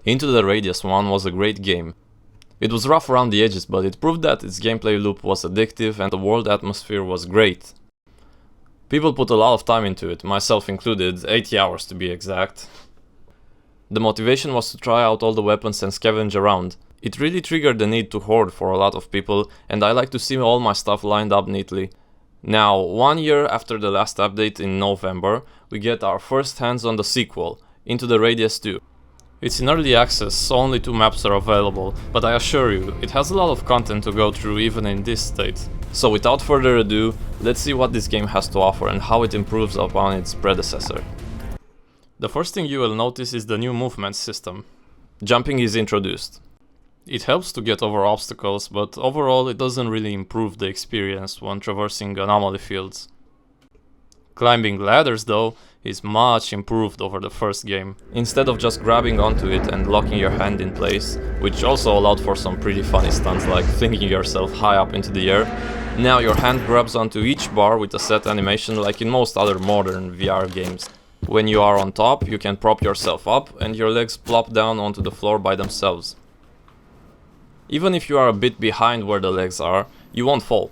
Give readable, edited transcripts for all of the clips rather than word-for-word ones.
Into the Radius one was a great game. It was rough around the edges, but it proved that its gameplay loop was addictive and the world atmosphere was great. People put a lot of time into it, myself included, 80 hours to be exact. The motivation was to try out all the weapons and scavenge around. It really triggered the need to hoard for a lot of people, and I like to see all my stuff lined up neatly. Now, 1 year after the last update in November, we get our first hands on the sequel, Into the Radius 2. It's in early access, so only 2 maps are available, but I assure you, it has a lot of content to go through even in this state. So without further ado, let's see what this game has to offer and how it improves upon its predecessor. The first thing you will notice is the new movement system. Jumping is introduced. It helps to get over obstacles, but overall it doesn't really improve the experience when traversing anomaly fields. Climbing ladders, though, is much improved over the first game. Instead of just grabbing onto it and locking your hand in place, which also allowed for some pretty funny stunts like flinging yourself high up into the air, now your hand grabs onto each bar with a set animation like in most other modern VR games. When you are on top, you can prop yourself up and your legs plop down onto the floor by themselves. Even if you are a bit behind where the legs are, you won't fall.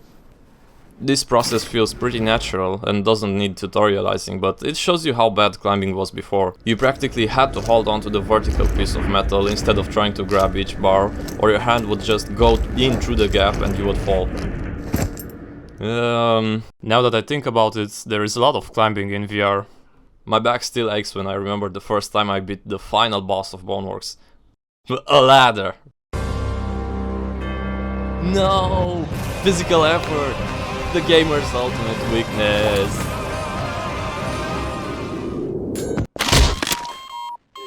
This process feels pretty natural and doesn't need tutorializing, but it shows you how bad climbing was before. You practically had to hold onto the vertical piece of metal instead of trying to grab each bar, or your hand would just go in through the gap and you would fall. Now that I think about it, there is a lot of climbing in VR. My back still aches when I remember the first time I beat the final boss of Boneworks. A ladder! No! Physical effort! The gamer's ultimate weakness!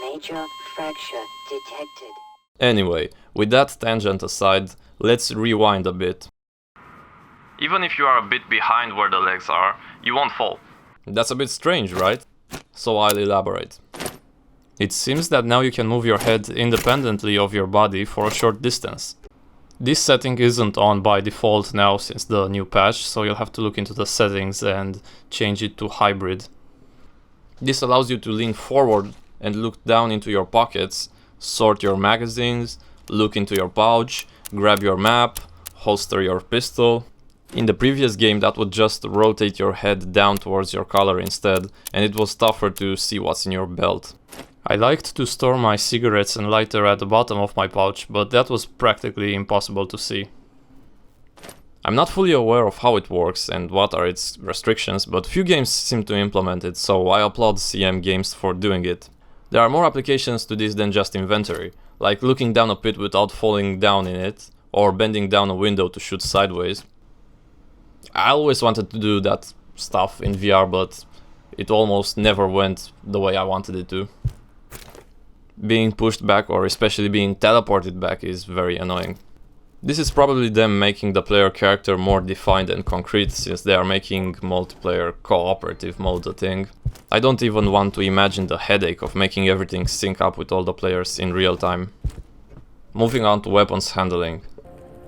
Major fracture detected. Anyway, with that tangent aside, let's rewind a bit. Even if you are a bit behind where the legs are, you won't fall. That's a bit strange, right? So I'll elaborate. It seems that now you can move your head independently of your body for a short distance. This setting isn't on by default now since the new patch, so you'll have to look into the settings and change it to hybrid. This allows you to lean forward and look down into your pockets, sort your magazines, look into your pouch, grab your map, holster your pistol. In the previous game that would just rotate your head down towards your collar instead, and it was tougher to see what's in your belt. I liked to store my cigarettes and lighter at the bottom of my pouch, but that was practically impossible to see. I'm not fully aware of how it works and what are its restrictions, but few games seem to implement it, so I applaud CM Games for doing it. There are more applications to this than just inventory, like looking down a pit without falling down in it, or bending down a window to shoot sideways. I always wanted to do that stuff in VR, but it almost never went the way I wanted it to. Being pushed back, or especially being teleported back, is very annoying. This is probably them making the player character more defined and concrete, since they are making multiplayer cooperative mode a thing. I don't even want to imagine the headache of making everything sync up with all the players in real time. Moving on to weapons handling.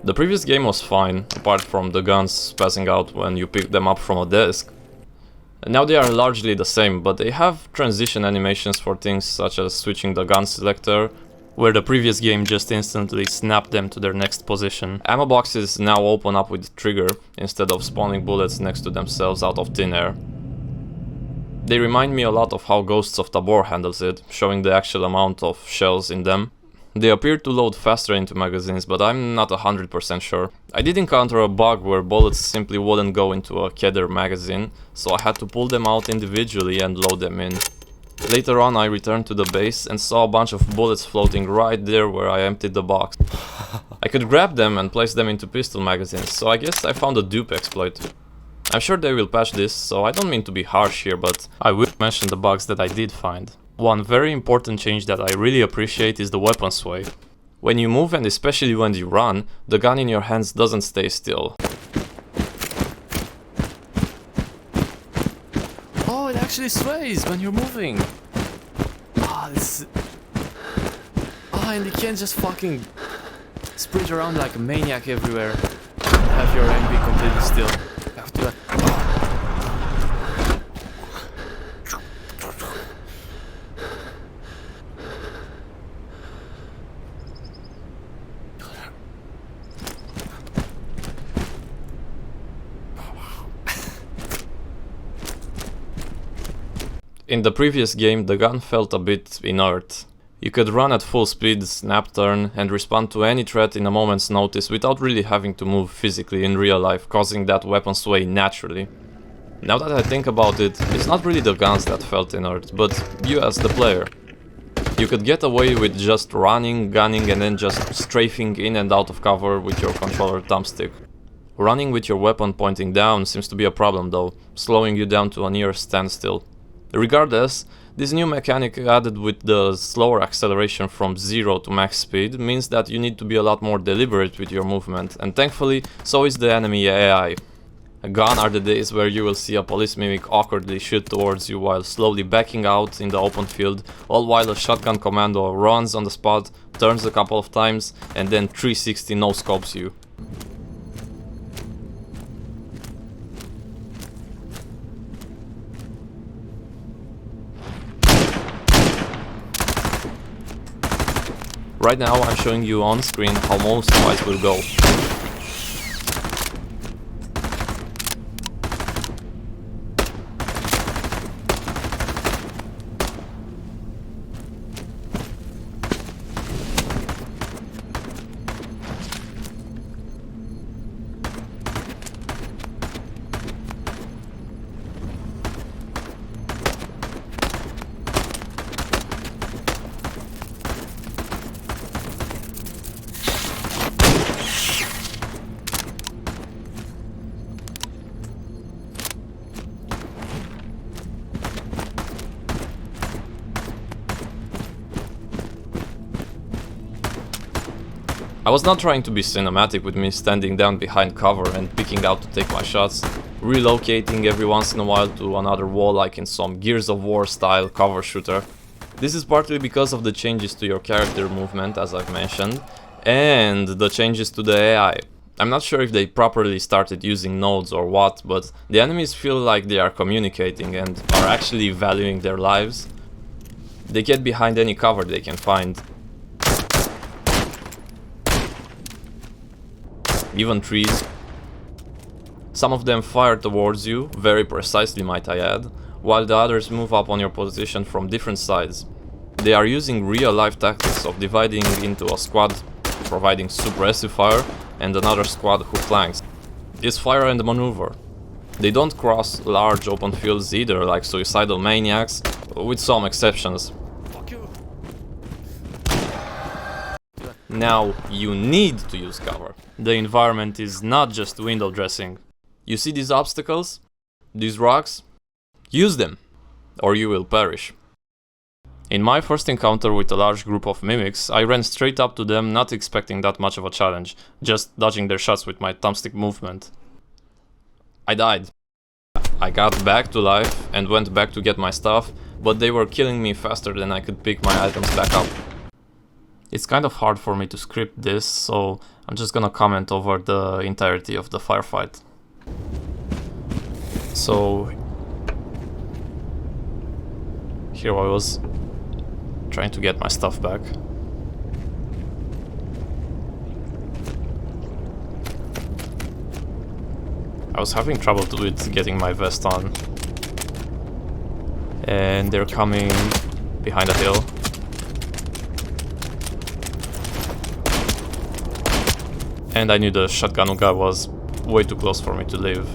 The previous game was fine, apart from the guns spazzing out when you pick them up from a desk. Now they are largely the same, but they have transition animations for things such as switching the gun selector, where the previous game just instantly snapped them to their next position. Ammo boxes now open up with trigger, instead of spawning bullets next to themselves out of thin air. They remind me a lot of how Ghosts of Tabor handles it, showing the actual amount of shells in them. They appear to load faster into magazines, but I'm not 100% sure. I did encounter a bug where bullets simply wouldn't go into a Kedr magazine, so I had to pull them out individually and load them in. Later on I returned to the base and saw a bunch of bullets floating right there where I emptied the box. I could grab them and place them into pistol magazines, so I guess I found a dupe exploit. I'm sure they will patch this, so I don't mean to be harsh here, but I will mention the bugs that I did find. One very important change that I really appreciate is the weapon sway. When you move, and especially when you run, the gun in your hands doesn't stay still. Oh, it actually sways when you're moving! And you can't just fucking sprint around like a maniac everywhere. Have your aim be completely still. You have to In the previous game, the gun felt a bit inert. You could run at full speed, snap turn, and respond to any threat in a moment's notice without really having to move physically in real life, causing that weapon sway naturally. Now that I think about it, it's not really the guns that felt inert, but you as the player. You could get away with just running, gunning, and then just strafing in and out of cover with your controller thumbstick. Running with your weapon pointing down seems to be a problem though, slowing you down to a near standstill. Regardless, this new mechanic added with the slower acceleration from 0 to max speed means that you need to be a lot more deliberate with your movement, and thankfully, so is the enemy AI. Gone are the days where you will see a police mimic awkwardly shoot towards you while slowly backing out in the open field, all while a shotgun commando runs on the spot, turns a couple of times, and then 360 no-scopes you. Right now I'm showing you on screen how most fights will go. I was not trying to be cinematic with me standing down behind cover and picking out to take my shots, relocating every once in a while to another wall like in some Gears of War style cover shooter. This is partly because of the changes to your character movement, as I've mentioned, and the changes to the AI. I'm not sure if they properly started using nodes or what, but the enemies feel like they are communicating and are actually valuing their lives. They get behind any cover they can find. Even trees. Some of them fire towards you, very precisely might I add, while the others move up on your position from different sides. They are using real-life tactics of dividing into a squad providing suppressive fire and another squad who flanks. It's fire and maneuver. They don't cross large open fields either, like suicidal maniacs, with some exceptions. Now, you need to use cover. The environment is not just window dressing. You see these obstacles? These rocks? Use them, or you will perish. In my first encounter with a large group of mimics, I ran straight up to them, not expecting that much of a challenge, just dodging their shots with my thumbstick movement. I died. I got back to life and went back to get my stuff, but they were killing me faster than I could pick my items back up. It's kind of hard for me to script this, so I'm just gonna comment over the entirety of the firefight. So here I was trying to get my stuff back. I was having trouble with getting my vest on, and they're coming behind a hill. And I knew the shotgun guy was way too close for me to live.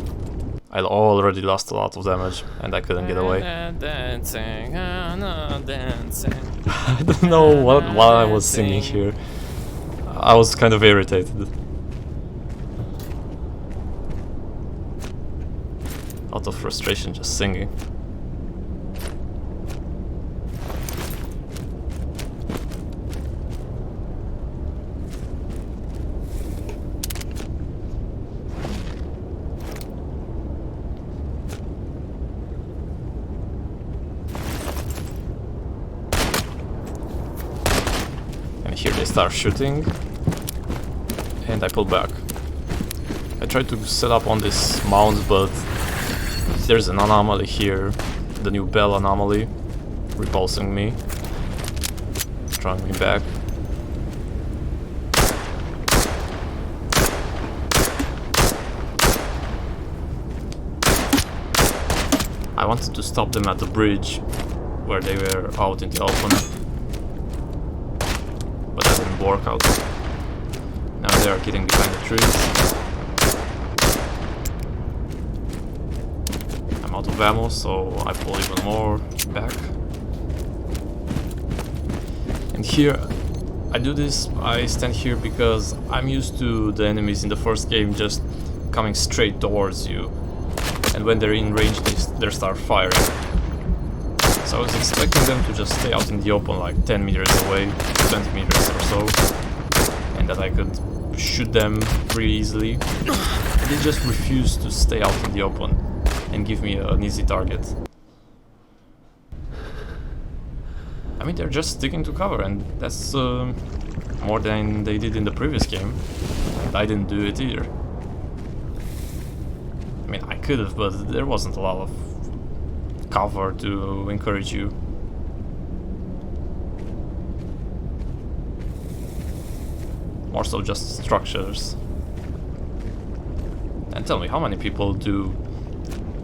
I already lost a lot of damage and I couldn't get away. I don't know what I was singing here. I was kind of irritated. Out of frustration just singing. Here they start shooting, and I pull back. I tried to set up on this mount, but there's an anomaly here, the new bell anomaly, repulsing me, drawing me back. I wanted to stop them at the bridge where they were out in the open, but that didn't work out. Now they are getting behind the trees. I'm out of ammo, so I pull even more back. And here, I do this, I stand here because I'm used to the enemies in the first game just coming straight towards you. And when they're in range, they start firing. So I was expecting them to just stay out in the open like 10 meters away, 20 meters or so, and that I could shoot them pretty easily. And they just refused to stay out in the open and give me an easy target. I mean, they're just sticking to cover, and that's more than they did in the previous game. And I didn't do it either. I mean, I could have, but there wasn't a lot of cover to encourage you. More so just structures. And tell me, how many people do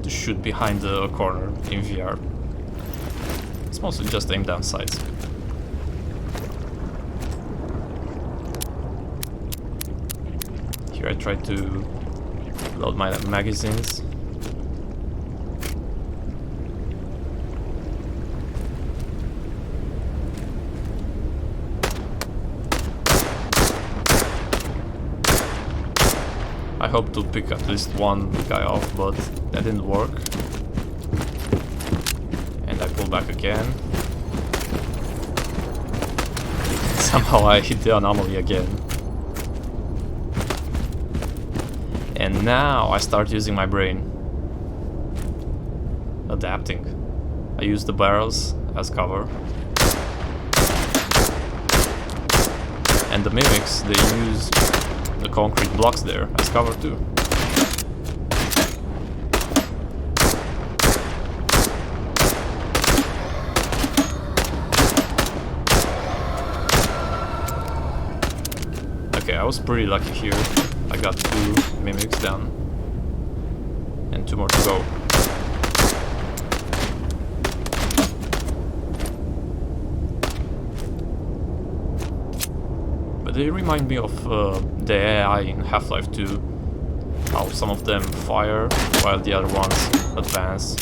to shoot behind a corner in VR? It's mostly just aim down sights. Here I try to load my magazines. I hope to pick at least one guy off, but that didn't work. And I pull back again. Somehow I hit the anomaly again. And now I start using my brain. Adapting. I use the barrels as cover. And the mimics, they use the concrete blocks there as cover too. Okay, I was pretty lucky here. I got 2 mimics down and 2 more to go. But they remind me of the AI in Half-Life 2, how some of them fire while the other ones advance.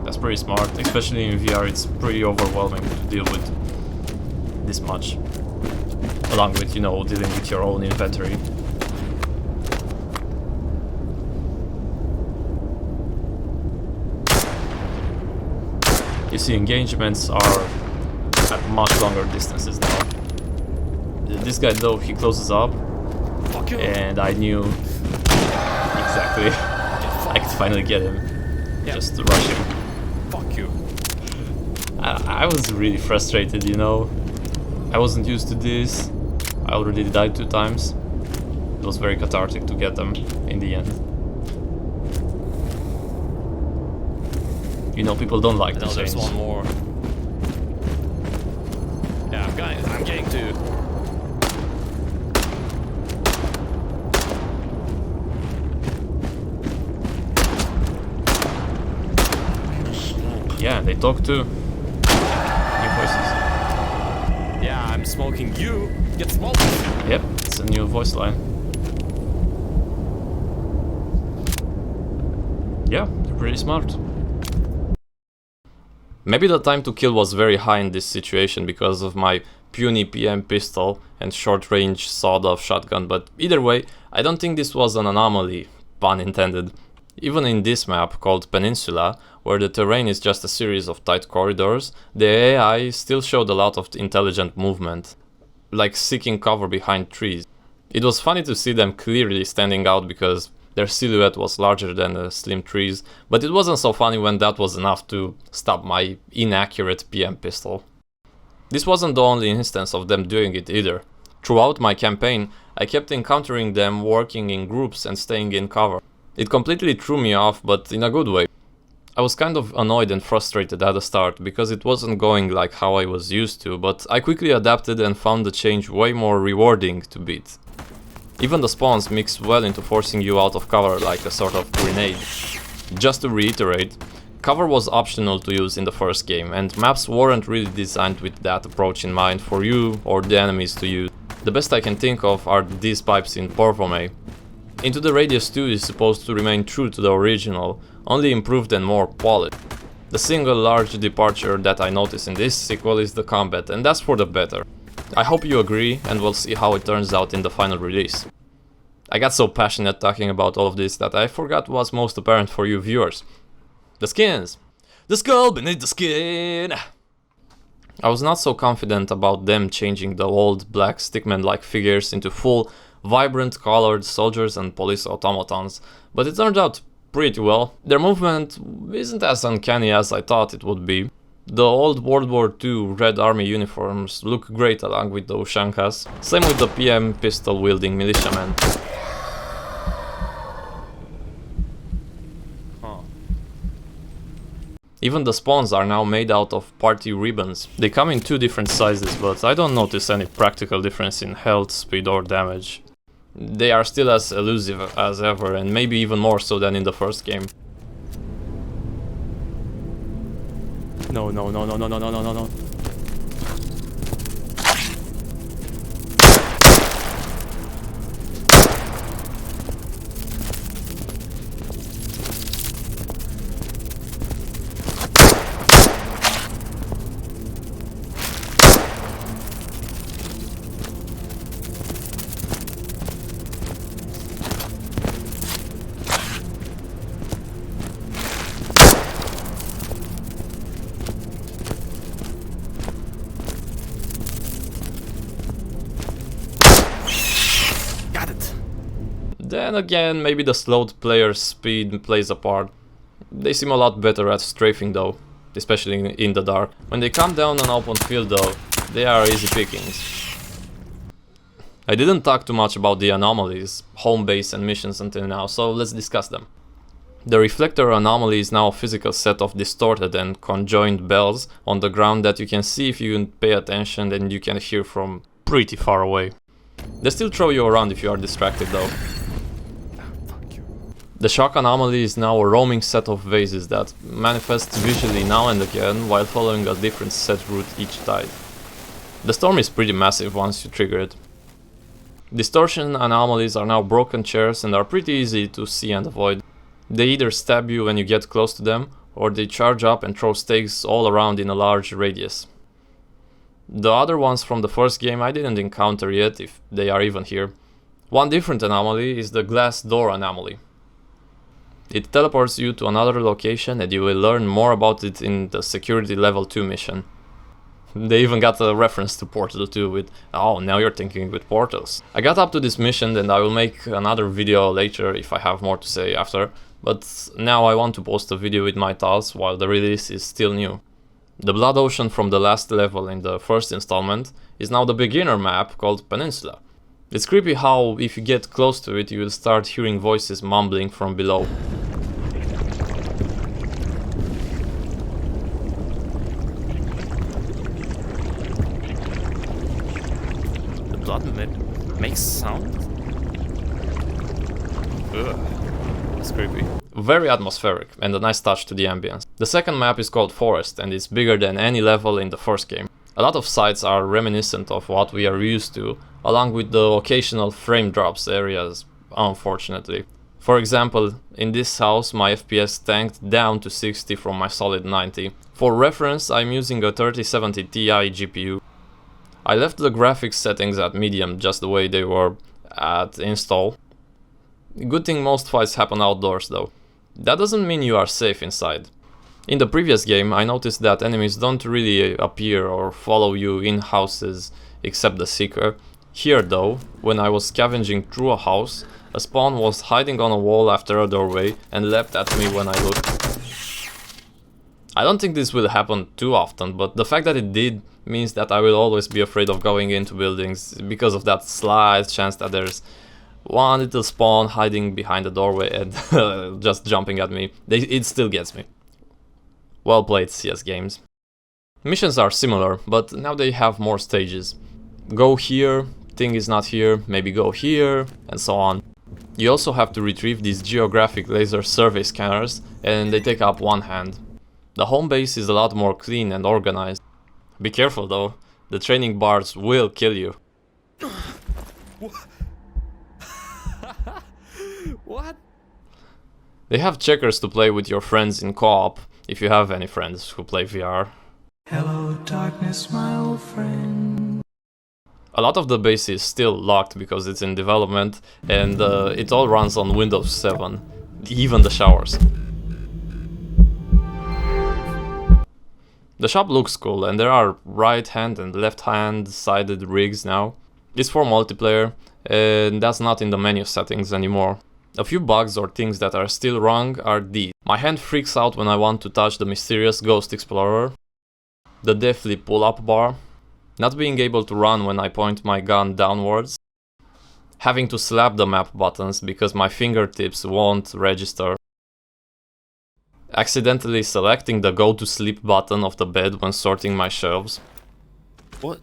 That's pretty smart, especially in VR. It's pretty overwhelming to deal with this much. Along with, you know, dealing with your own inventory. You see, engagements are at much longer distances now. This guy though, he closes up, and I knew exactly I could finally get him. Just to rush him. Fuck you. I was really frustrated, you know. I wasn't used to this. I already died 2 times. It was very cathartic to get them in the end. You know, people don't like the change. There's one more. Yeah, I'm getting 2. Yeah, they talk too. New voices. Yeah, I'm smoking you. Get smoked. Yep, it's a new voice line. Yeah, they're pretty smart. Maybe the time to kill was very high in this situation because of my puny PM pistol and short-range sawed-off shotgun, but either way, I don't think this was an anomaly, pun intended. Even in this map, called Peninsula, where the terrain is just a series of tight corridors, the AI still showed a lot of intelligent movement, like seeking cover behind trees. It was funny to see them clearly standing out because their silhouette was larger than the slim trees, but it wasn't so funny when that was enough to stop my inaccurate PM pistol. This wasn't the only instance of them doing it either. Throughout my campaign, I kept encountering them working in groups and staying in cover. It completely threw me off, but in a good way. I was kind of annoyed and frustrated at the start because it wasn't going like how I was used to, but I quickly adapted and found the change way more rewarding to beat. Even the spawns mix well into forcing you out of cover like a sort of grenade. Just to reiterate, cover was optional to use in the first game, and maps weren't really designed with that approach in mind for you or the enemies to use. The best I can think of are these pipes in Porvome. Into the Radius 2 is supposed to remain true to the original, only improved and more polished. The single large departure that I notice in this sequel is the combat, and that's for the better. I hope you agree, and we'll see how it turns out in the final release. I got so passionate talking about all of this that I forgot what's most apparent for you viewers. The skins! The skull beneath the skin! I was not so confident about them changing the old black stickman-like figures into full, vibrant colored soldiers and police automatons, but it turned out pretty well. Their movement isn't as uncanny as I thought it would be. The old World War II Red Army uniforms look great along with the Ushankas, same with the PM pistol-wielding militiamen. Even the spawns are now made out of party ribbons. They come in 2 different sizes, but I don't notice any practical difference in health, speed or damage. They are still as elusive as ever, and maybe even more so than in the first game. No, no, no, no, no, no, no, no, no, no. Then again, maybe the slowed player's speed plays a part. They seem a lot better at strafing though, especially in the dark. When they come down an open field though, they are easy pickings. I didn't talk too much about the anomalies, home base and missions until now, so let's discuss them. The reflector anomaly is now a physical set of distorted and conjoined bells on the ground that you can see if you pay attention, and you can hear from pretty far away. They still throw you around if you are distracted though. The shock anomaly is now a roaming set of vases that manifests visually now and again while following a different set route each tide. The storm is pretty massive once you trigger it. Distortion anomalies are now broken chairs and are pretty easy to see and avoid. They either stab you when you get close to them, or they charge up and throw stakes all around in a large radius. The other ones from the first game I didn't encounter yet, if they are even here. One different anomaly is the glass door anomaly. It teleports you to another location, and you will learn more about it in the security level 2 mission. They even got a reference to Portal 2 with, oh, now you're thinking with portals. I got up to this mission, and I will make another video later if I have more to say after, but now I want to post a video with my thoughts while the release is still new. The Blood Ocean from the last level in the first installment is now the beginner map called Peninsula. It's creepy how if you get close to it you will start hearing voices mumbling from below. The blood makes sound? Ugh, that's creepy. Very atmospheric and a nice touch to the ambience. The second map is called Forest and is bigger than any level in the first game. A lot of sites are reminiscent of what we are used to, along with the occasional frame drops areas, unfortunately. For example, in this house my FPS tanked down to 60 from my solid 90. For reference, I'm using a 3070 Ti GPU. I left the graphics settings at medium just the way they were at install. Good thing most fights happen outdoors though. That doesn't mean you are safe inside. In the previous game I noticed that enemies don't really appear or follow you in houses except the Seeker. Here though, when I was scavenging through a house, a spawn was hiding on a wall after a doorway and leapt at me when I looked. I don't think this will happen too often, but the fact that it did means that I will always be afraid of going into buildings because of that slight chance that there's one little spawn hiding behind the doorway and just jumping at me. It still gets me. Well played, CS games. Missions are similar, but now they have more stages. Go here, thing is not here, maybe go here, and so on. You also have to retrieve these geographic laser survey scanners, and they take up one hand. The home base is a lot more clean and organized. Be careful though, the training bars will kill you. What? They have checkers to play with your friends in co-op, if you have any friends who play VR. Hello, darkness, my old friend. A lot of the base is still locked because it's in development, and it all runs on Windows 7, even the showers. The shop looks cool, and there are right hand and left hand sided rigs now. It's for multiplayer, and that's not in the menu settings anymore. A few bugs or things that are still wrong are these. My hand freaks out when I want to touch the mysterious Ghost Explorer, the deathly pull-up bar, not being able to run when I point my gun downwards, having to slap the map buttons because my fingertips won't register, accidentally selecting the go to sleep button of the bed when sorting my shelves. What?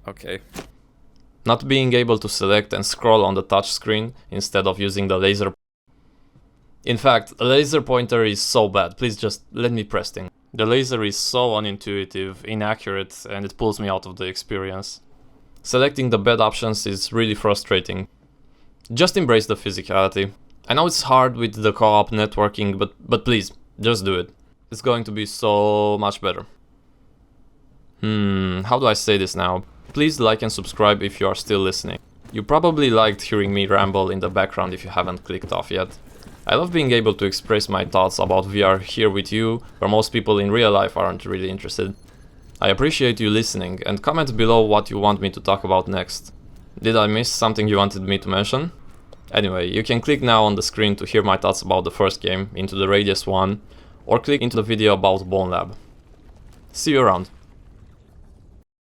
Okay. Not being able to select and scroll on the touchscreen instead of using the laser. In fact, a laser pointer is so bad, please just let me press things. The laser is so unintuitive, inaccurate, and it pulls me out of the experience. Selecting the bed options is really frustrating. Just embrace the physicality. I know it's hard with the co-op networking, but please, just do it. It's going to be so much better. How do I say this now? Please like and subscribe if you are still listening. You probably liked hearing me ramble in the background if you haven't clicked off yet. I love being able to express my thoughts about VR here with you, where most people in real life aren't really interested. I appreciate you listening, and comment below what you want me to talk about next. Did I miss something you wanted me to mention? Anyway, you can click now on the screen to hear my thoughts about the first game, Into the Radius 1, or click into the video about Bone Lab. See you around.